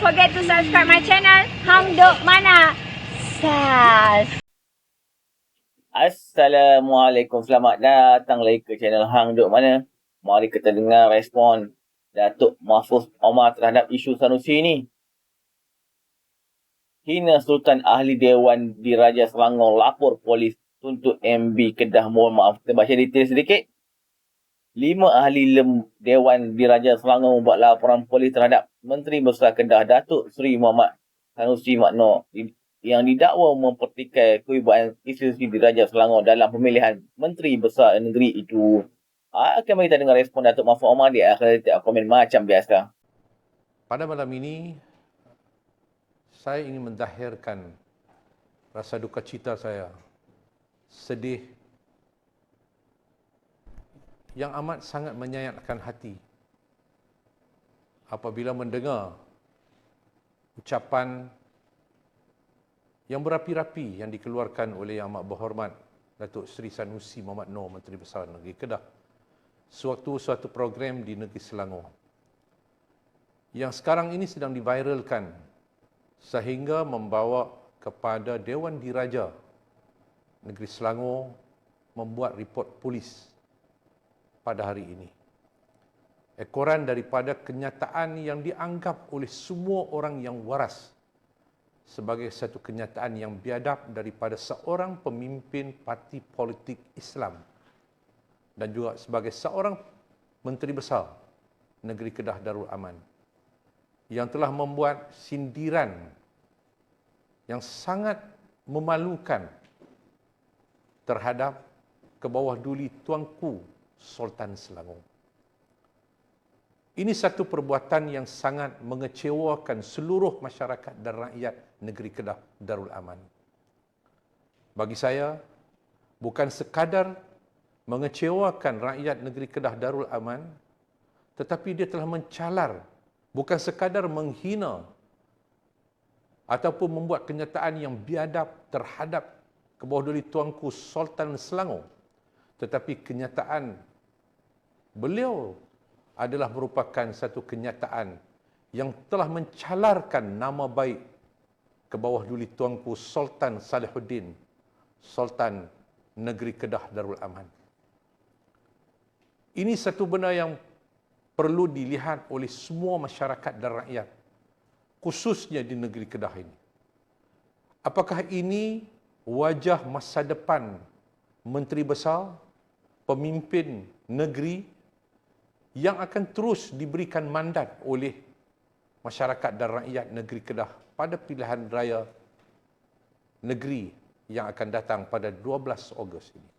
forget to subscribe my channel Hang Duk Mana. Sas. Assalamualaikum, selamat datang lagi ke channel Hang Duk Mana. Mari kita dengar respon Datuk Mahfuz Omar terhadap isu Sanusi ni. Hina Sultan Ahli Dewan Diraja Selangor lapor polis tuntut MB Kedah. Mohon maaf, kita baca detail sedikit. 5 ahli Dewan Diraja Selangor membuat laporan polis terhadap Menteri Besar Kedah Datuk Seri Muhammad Sanusi Makno yang didakwa mempertikai kewibawaan institusi Diraja Selangor dalam pemilihan Menteri Besar Negeri itu. Akan kita dengar respon Datuk Mahfuz Omar. Dia akan letak komen macam biasa. Pada malam ini, saya ingin menzahirkan rasa duka cita saya, sedih, yang amat sangat menyayatkan hati apabila mendengar ucapan yang berapi-rapi yang dikeluarkan oleh Yang Amat Berhormat Datuk Seri Sanusi Muhammad Noor, Menteri Besar Negeri Kedah, sewaktu suatu program di negeri Selangor yang sekarang ini sedang diviralkan sehingga membawa kepada Dewan Diraja Negeri Selangor membuat report polis pada hari ini. Ekoran daripada kenyataan yang dianggap oleh semua orang yang waras sebagai satu kenyataan yang biadab daripada seorang pemimpin parti politik Islam dan juga sebagai seorang Menteri Besar Negeri Kedah Darul Aman yang telah membuat sindiran yang sangat memalukan terhadap kebawah duli Tuanku Sultan Selangor. Ini satu perbuatan yang sangat mengecewakan seluruh masyarakat dan rakyat negeri Kedah Darul Aman. Bagi saya, bukan sekadar mengecewakan rakyat negeri Kedah Darul Aman, tetapi dia telah mencalar, bukan sekadar menghina ataupun membuat kenyataan yang biadab terhadap kebawah duli Tuanku Sultan Selangor, tetapi kenyataan beliau adalah merupakan satu kenyataan yang telah mencalarkan nama baik ke bawah duli Tuanku Sultan Salihuddin, Sultan Negeri Kedah Darul Aman. Ini satu benda yang perlu dilihat oleh semua masyarakat dan rakyat, khususnya di negeri Kedah ini. Apakah ini wajah masa depan Menteri Besar, pemimpin negeri yang akan terus diberikan mandat oleh masyarakat dan rakyat negeri Kedah pada pilihan raya negeri yang akan datang pada 12 Ogos ini?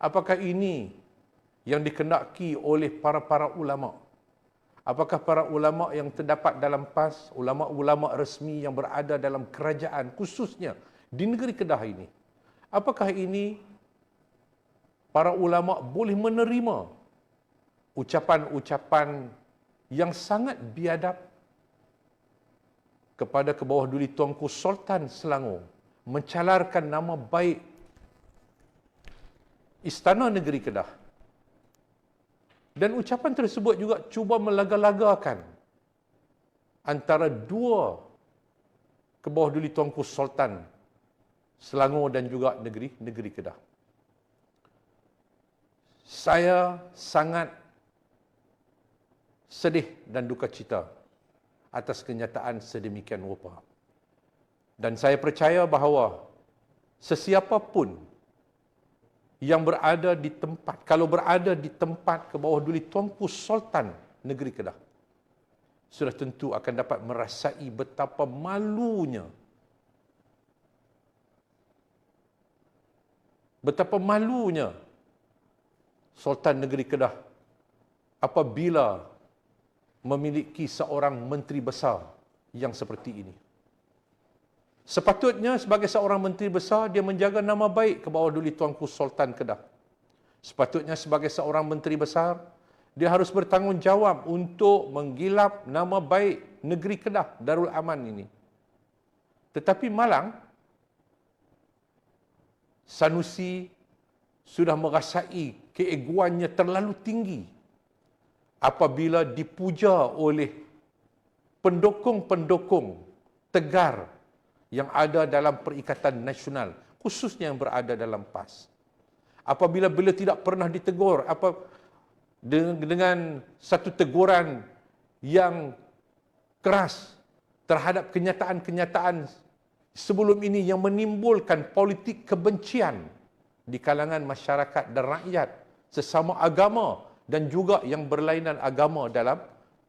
Apakah ini yang dikendaki oleh para ulama? Apakah para ulama yang terdapat dalam PAS, ulama-ulama resmi yang berada dalam kerajaan khususnya di negeri Kedah ini? Apakah ini para ulama boleh menerima ucapan-ucapan yang sangat biadab kepada kebawah duli Tuanku Sultan Selangor, mencalarkan nama baik Istana Negeri Kedah? Dan ucapan tersebut juga cuba melaga-lagakan antara dua kebawah duli Tuanku Sultan Selangor dan juga negeri Kedah. Saya sangat sedih dan duka cita atas kenyataan sedemikian rupa. Dan saya percaya bahawa sesiapa pun yang berada di tempat, kalau berada di tempat ke bawah duli Tuanku Sultan Negeri Kedah, sudah tentu akan dapat merasai betapa malunya, Sultan Negeri Kedah apabila memiliki seorang menteri besar yang seperti ini. Sepatutnya sebagai seorang menteri besar, dia menjaga nama baik ke bawah duli Tuanku Sultan Kedah. Sepatutnya sebagai seorang menteri besar, dia harus bertanggungjawab untuk menggilap nama baik negeri Kedah Darul Aman ini. Tetapi malang, Sanusi sudah merasai keegoannya terlalu tinggi apabila dipuja oleh pendukung-pendukung tegar yang ada dalam Perikatan Nasional, khususnya yang berada dalam PAS. Apabila beliau tidak pernah ditegur dengan satu teguran yang keras terhadap kenyataan-kenyataan sebelum ini yang menimbulkan politik kebencian di kalangan masyarakat dan rakyat sesama agama dan juga yang berlainan agama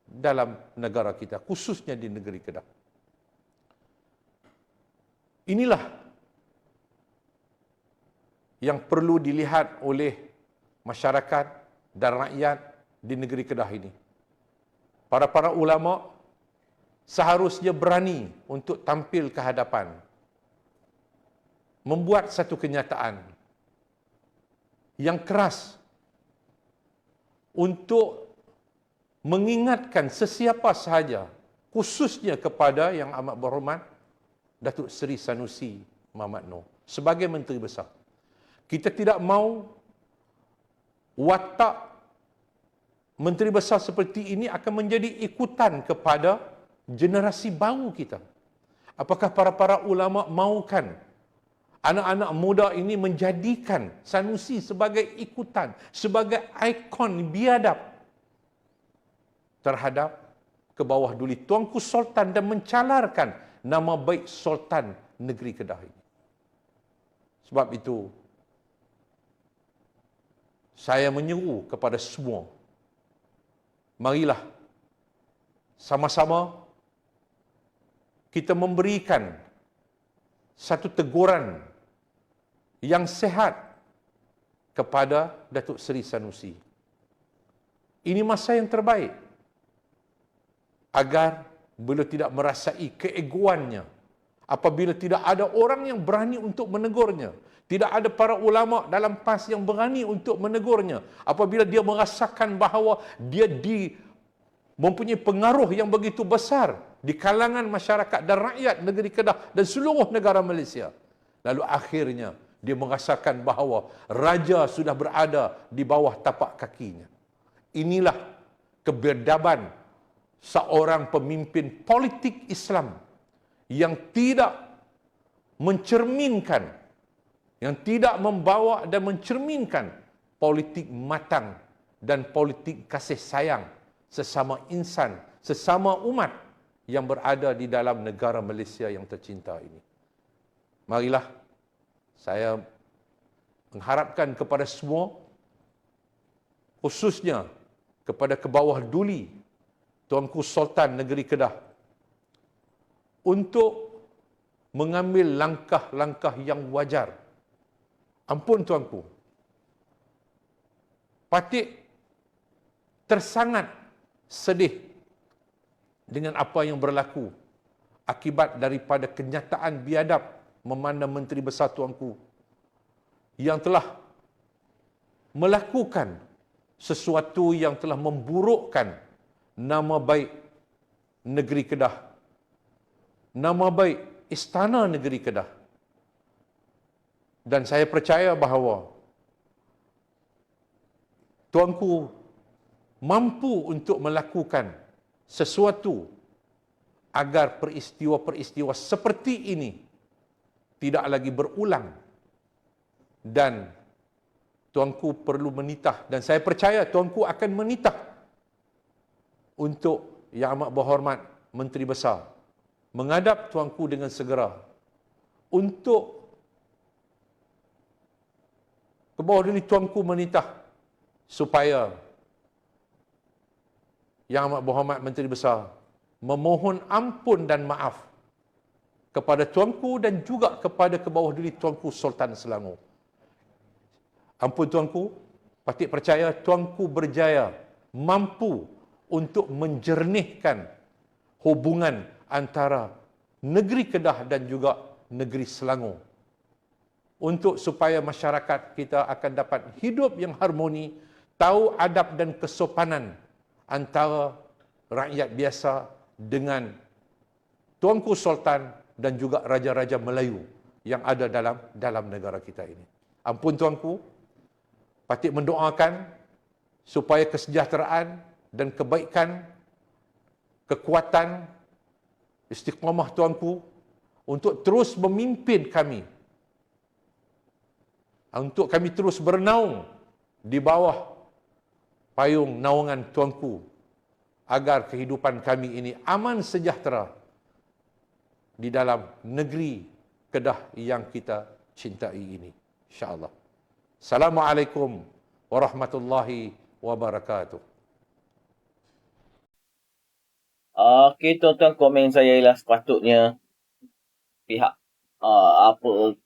dalam negara kita, khususnya di negeri Kedah. Inilah yang perlu dilihat oleh masyarakat dan rakyat di negeri Kedah ini. Para ulama seharusnya berani untuk tampil ke hadapan, membuat satu kenyataan yang keras untuk mengingatkan sesiapa sahaja, khususnya kepada Yang Amat Berhormat Datuk Seri Sanusi Mamat Noh sebagai Menteri Besar. Kita tidak mahu watak Menteri Besar seperti ini akan menjadi ikutan kepada generasi baru kita. Apakah para ulama mahukan anak-anak muda ini menjadikan Sanusi sebagai ikutan, sebagai ikon biadab terhadap ke bawah duli Tuanku Sultan dan mencalarkan nama baik Sultan negeri Kedah ini. Sebab itu, saya menyeru kepada semua, marilah sama-sama kita memberikan satu teguran yang sehat kepada Datuk Seri Sanusi. Ini masa yang terbaik agar beliau tidak merasai keegoannya apabila tidak ada orang yang berani untuk menegurnya. Tidak ada para ulama dalam PAS yang berani untuk menegurnya. Apabila dia merasakan bahawa dia mempunyai pengaruh yang begitu besar di kalangan masyarakat dan rakyat negeri Kedah dan seluruh negara Malaysia. Lalu akhirnya dia merasakan bahawa raja sudah berada di bawah tapak kakinya. Inilah kebedaban seorang pemimpin politik Islam yang tidak mencerminkan, yang tidak membawa dan mencerminkan politik matang dan politik kasih sayang sesama insan, sesama umat yang berada di dalam negara Malaysia yang tercinta ini. Marilah saya mengharapkan kepada semua, khususnya kepada ke bawah duli Tuanku Sultan negeri Kedah, untuk mengambil langkah-langkah yang wajar. Ampun tuanku, patut tersangat sedih dengan apa yang berlaku akibat daripada kenyataan biadab memandang Menteri Besar tuanku yang telah melakukan sesuatu yang telah memburukkan nama baik negeri Kedah, nama baik istana negeri Kedah. Dan saya percaya bahawa tuanku mampu untuk melakukan sesuatu agar peristiwa-peristiwa seperti ini tidak lagi berulang. Dan tuanku perlu menitah, dan saya percaya tuanku akan menitah untuk Yang Amat Berhormat Menteri Besar menghadap tuanku dengan segera untuk ke bawah dulu tuanku menitah supaya Yang Amat Berhormat Menteri Besar memohon ampun dan maaf kepada tuanku dan juga kepada ke bawah dulu Tuanku Sultan Selangor. Ampun tuanku, patut percaya tuanku berjaya mampu untuk menjernihkan hubungan antara negeri Kedah dan juga negeri Selangor, untuk supaya masyarakat kita akan dapat hidup yang harmoni, tahu adab dan kesopanan antara rakyat biasa dengan Tuanku Sultan dan juga raja-raja Melayu yang ada dalam negara kita ini. Ampun tuanku, patut mendoakan supaya kesejahteraan dan kebaikan, kekuatan istiqamah tuanku untuk terus memimpin kami, untuk kami terus bernaung di bawah payung naungan tuanku, agar kehidupan kami ini aman sejahtera di dalam negeri Kedah yang kita cintai ini, insya-Allah. Assalamualaikum warahmatullahi wabarakatuh. Okey, tuan-tuan, komen saya ialah sepatutnya pihak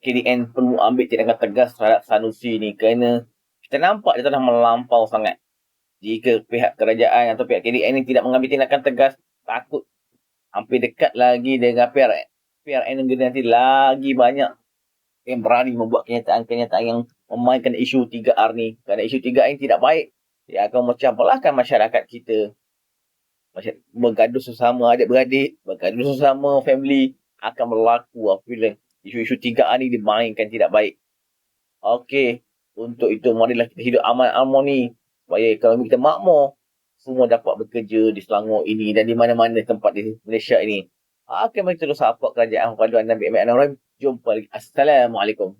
KDN perlu ambil tindakan tegas terhadap Sanusi ni, kerana kita nampak dia telah melampau sangat. Jika pihak kerajaan atau pihak KDN ni tidak mengambil tindakan tegas, takut hampir dekat lagi dengan PRN negeri nanti lagi banyak yang berani membuat kenyataan-kenyataan yang memainkan isu 3R ni. Kerana isu 3R ni tidak baik. Dia akan memecah belahkan masyarakat kita. Bergaduh sesama adik-beradik, bergaduh sesama family akan berlaku apabila isu-isu 3R ni dimainkan tidak baik. Okey, untuk itu marilah kita hidup aman harmoni supaya ekonomi kita makmur, semua dapat bekerja di Selangor ini dan di mana-mana tempat di Malaysia ini. Mari terus support kerajaan paduan Nabi Muhammad. Jumpa lagi. Assalamualaikum.